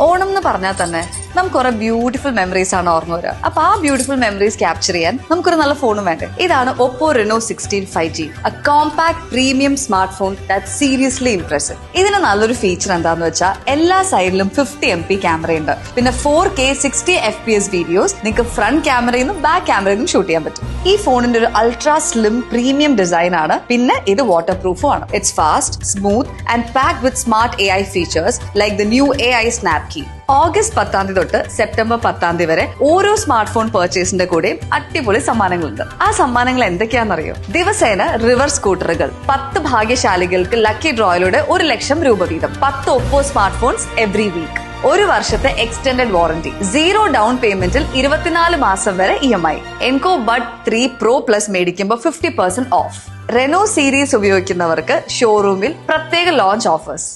ഓണം എന്ന് പറഞ്ഞാൽ തന്നെ നമുക്ക് കുറെ ബ്യൂട്ടിഫുൾ മെമ്മറീസ് ആണ് ഓർമ്മ വരിക. അപ്പൊ ആ ബ്യൂട്ടിഫുൾ മെമ്മറീസ് ക്യാപ്ചർ ചെയ്യാൻ നമുക്കൊരു നല്ല ഫോണും വേണ്ടേ. ഇതാണ് Oppo Reno 16 5G, a compact premium smartphone that's seriously impressive. ഇതിന് നല്ലൊരു ഫീച്ചർ എന്താന്ന് വെച്ചാൽ എല്ലാ സൈഡിലും 50 MP ക്യാമറ ഉണ്ട്. പിന്നെ 4K 60 FPS വീഡിയോസ് നിങ്ങൾക്ക് ഫ്രണ്ട് ക്യാമറയിൽ നിന്നും ബാക്ക് ക്യാമറയിൽ നിന്നും ഷൂട്ട് ചെയ്യാൻ പറ്റും. ഈ ഫോണിന്റെ ഒരു അൾട്രാ സ്ലിം പ്രീമിയം ഡിസൈൻ ആണ്. പിന്നെ ഇത് വാട്ടർ പ്രൂഫും ആണ്. It's fast, smooth and packed with smart AI features like the new AI snap key. August 10 തൊട്ട് സെപ്റ്റംബർ 10 വരെ ഓരോ സ്മാർട്ട് ഫോൺ പർച്ചേസിന്റെ കൂടെയും അടിപൊളി സമ്മാനങ്ങളുണ്ട്. ആ സമ്മാനങ്ങൾ എന്തൊക്കെയാണെന്നറിയോ? ദിവസേന റിവർ സ്കൂട്ടറുകൾ, 10 ഭാഗ്യശാലികൾക്ക് ലക്കി ഡ്രോയിലൂടെ 1 ലക്ഷം രൂപ വീതം, 10 Oppo smart phones every week, 1 വർഷത്തെ എക്സ്റ്റൻഡഡ് വാറന്റി, 0 ഡൗൺ പേയ്മെന്റിൽ 24 മാസം വരെ EMI, Enco bud 3 Pro plus മേടിക്കുമ്പോൾ 50% ഓഫ്. റെനോ സീരീസ് ഉപയോഗിക്കുന്നവർക്ക് ഷോറൂമിൽ പ്രത്യേക ലോഞ്ച് ഓഫേഴ്സ്.